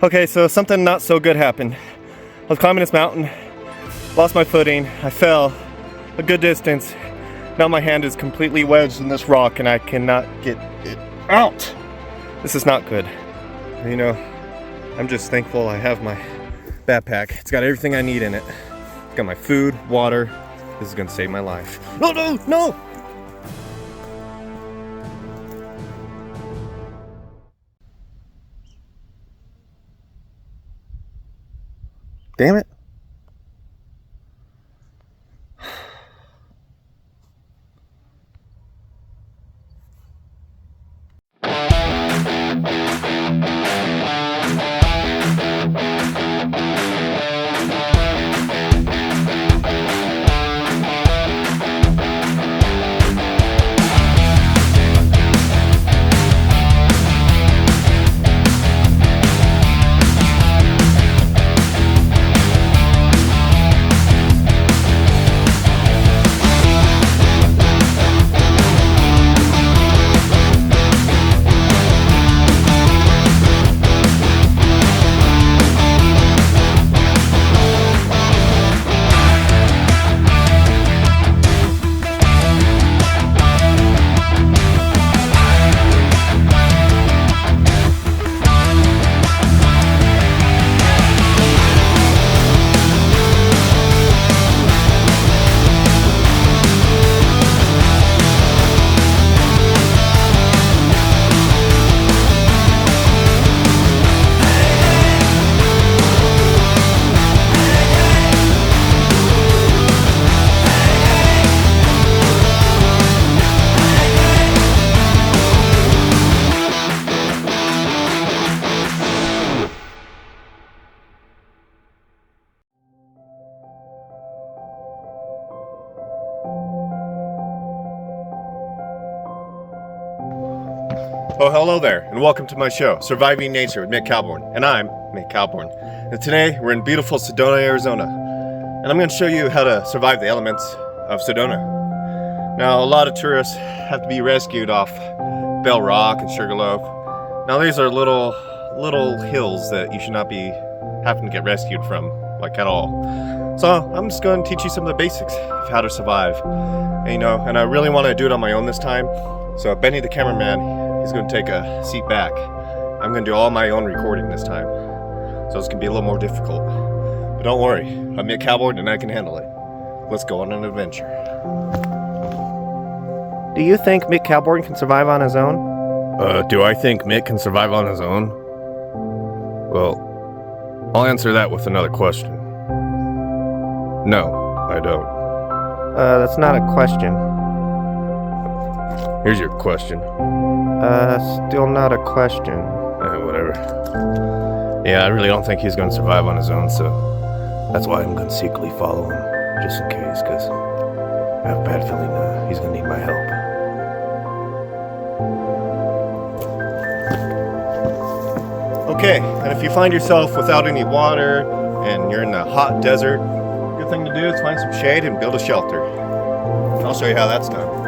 Okay, so something not so good happened. I was climbing this mountain, lost my footing, I fell a good distance. Now my hand is completely wedged in this rock and I cannot get it out. This is not good. You know, I'm just thankful I have my backpack. It's got everything I need in it. It's got my food, water. This is gonna save my life. No, no, no! Damn it. Oh, hello there, and welcome to my show, Surviving Nature with Mick Cowbourne. And I'm Mick Cowbourne. And today, we're in beautiful Sedona, Arizona. And I'm going to show you how to survive the elements of Sedona. Now, a lot of tourists have to be rescued off Bell Rock and Sugarloaf. Now, these are little hills that you should not be having to get rescued from, like at all. So, I'm just going to teach you some of the basics of how to survive. And I really want to do it on my own this time. So, Benny the cameraman, he's going to take a seat back. I'm going to do all my own recording this time. So it's going to be a little more difficult. But don't worry, I'm Mick Cowbourne and I can handle it. Let's go on an adventure. Do you think Mick Cowbourne can survive on his own? Do I think Mick can survive on his own? Well, I'll answer that with another question. No, I don't. That's not a question. Here's your question. Still not a question. Whatever. Yeah, I really don't think he's going to survive on his own, so that's why I'm going to secretly follow him, just in case, because I have a bad feeling he's going to need my help. Okay, and if you find yourself without any water and you're in the hot desert, good thing to do is find some shade and build a shelter. I'll show you how that's done.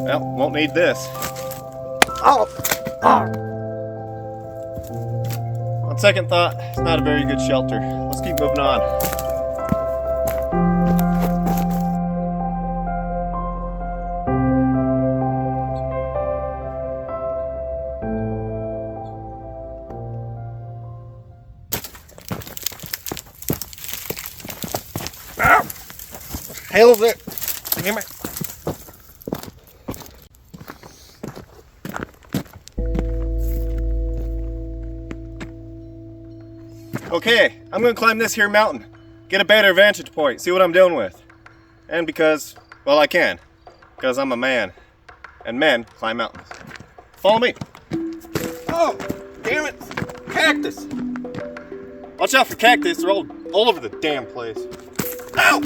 Well, won't need this. Oh! On second thought, it's not a very good shelter. Let's keep moving on. Ow! Hell's it! Damn it! Okay, I'm gonna climb this here mountain, get a better vantage point, see what I'm dealing with. And because, well, I can, because I'm a man, and men climb mountains. Follow me. Oh, damn it! Cactus! Watch out for cactus, they're all over the damn place. Ow!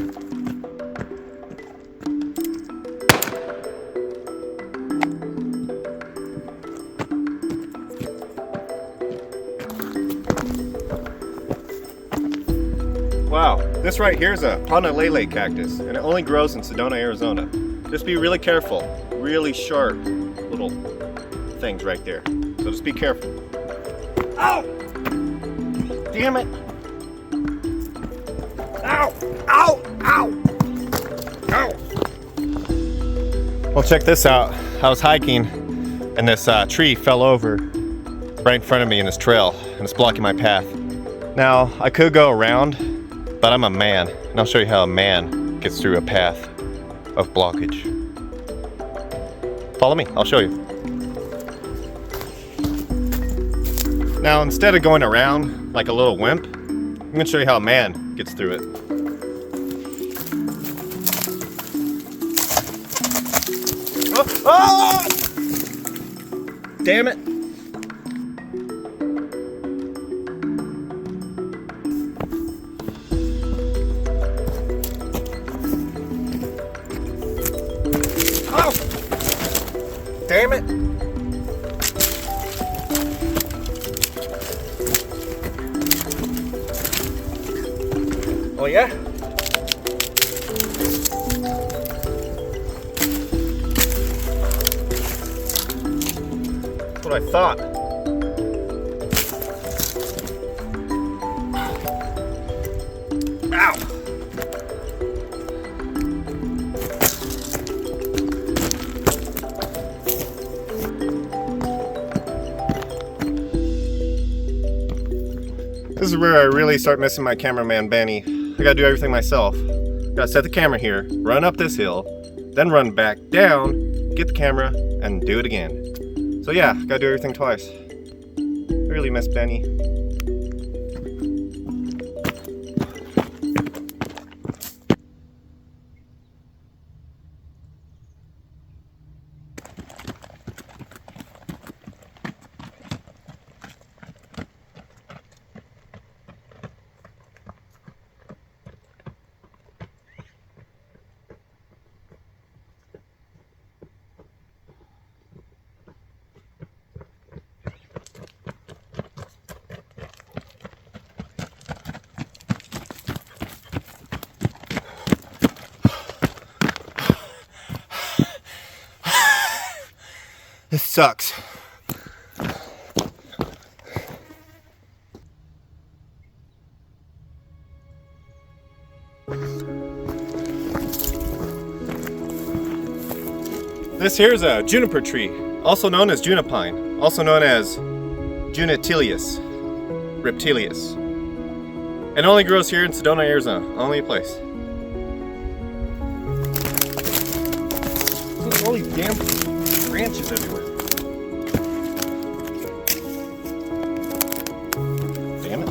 Wow, this right here is a Honolulu cactus, and it only grows in Sedona, Arizona. Just be really careful. Really sharp little things right there. So just be careful. Ow! Damn it! Ow! Ow! Ow! Ow! Well, check this out. I was hiking, and this tree fell over right in front of me in this trail, and it's blocking my path. Now, I could go around, but I'm a man, and I'll show you how a man gets through a path of blockage. Follow me, I'll show you. Now, instead of going around like a little wimp, I'm gonna show you how a man gets through it. Oh! Damn it! Oh! Damn it! Oh yeah? That's what I thought. Ow! This is where I really start missing my cameraman Benny. I gotta do everything myself. Gotta set the camera here, run up this hill, then run back down, get the camera, and do it again. So yeah, gotta do everything twice. I really miss Benny. This sucks. This here is a juniper tree, also known as junipine, also known as Junitilius reptilius. It only grows here in Sedona, Arizona, only place. Look at all these damn branches everywhere. Damn it.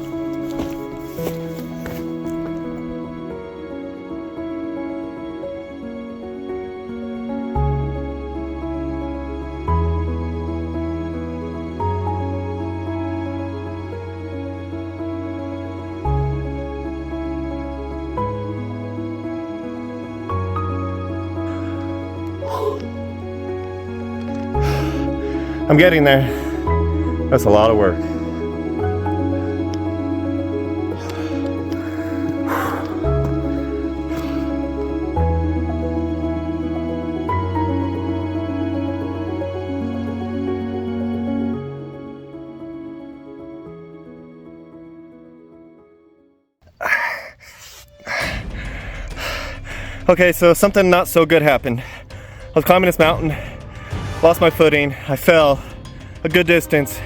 I'm getting there. That's a lot of work. Okay, so something not so good happened. I was climbing this mountain, lost my footing, I fell a good distance.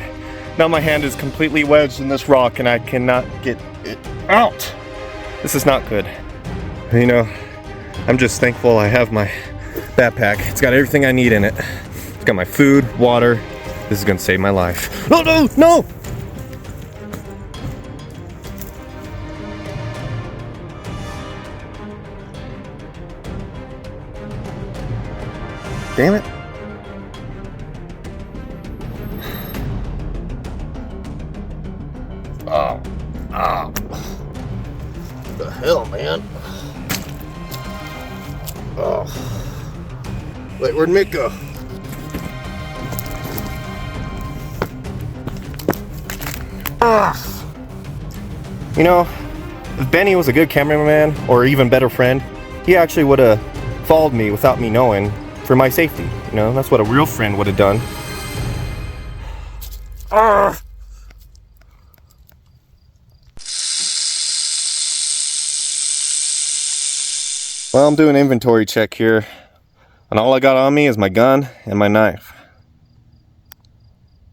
Now my hand is completely wedged in this rock and I cannot get it out. This is not good. You know, I'm just thankful I have my backpack. It's got everything I need in it. It's got my food, water. This is gonna save my life. No, no, no! Damn it. hell, man? Oh. Wait, where'd Mick go? You know, if Benny was a good cameraman, or even better friend, he actually would have followed me without me knowing for my safety. You know, that's what a real friend would have done. Well, I'm doing an inventory check here, and all I got on me is my gun and my knife.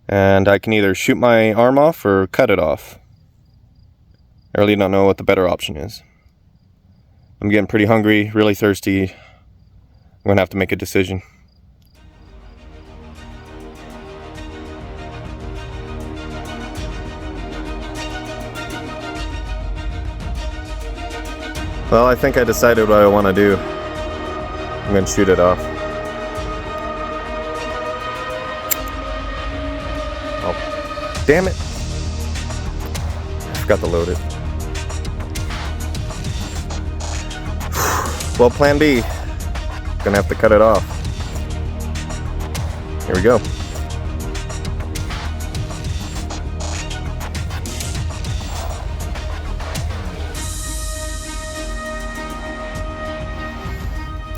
And I can either shoot my arm off or cut it off. I really don't know what the better option is. I'm getting pretty hungry, really thirsty. I'm gonna have to make a decision. Well, I think I decided what I want to do. I'm gonna shoot it off. Oh, damn it. I forgot to load it. Well, plan B. Gonna have to cut it off. Here we go.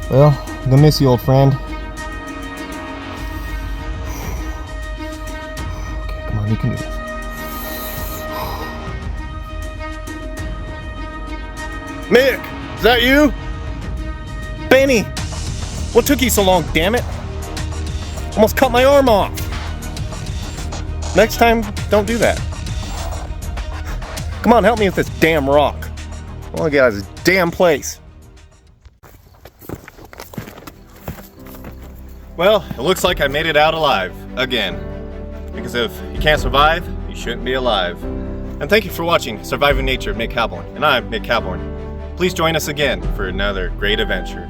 Well, I'm gonna miss you, old friend. Okay, come on, you can do this. Mick, is that you? Benny! What took you so long, damn it? Almost cut my arm off. Next time, don't do that. Come on, help me with this damn rock. All I got is this damn place. Well, it looks like I made it out alive, again. Because if you can't survive, you shouldn't be alive. And thank you for watching Surviving Nature of Mick Cowbourne. And I'm Mick Cowbourne. Please join us again for another great adventure.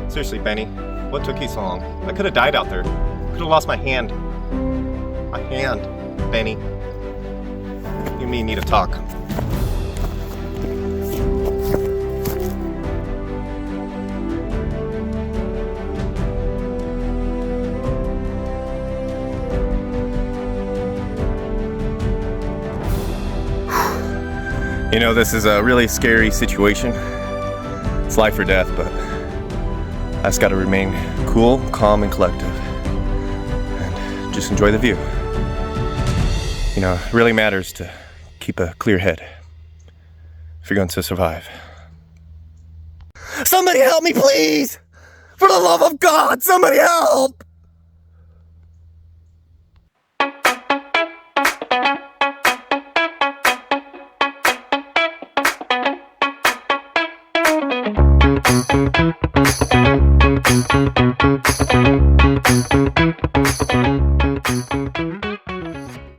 Seriously, Benny, what took you so long? I could have died out there. Could have lost my hand. My hand, Benny. You and me need to talk. You know, this is a really scary situation. It's life or death, but I just gotta remain cool, calm, and collective. And just enjoy the view. You know, it really matters to keep a clear head if you're going to survive. Somebody help me, please! For the love of God, somebody help! Thank you.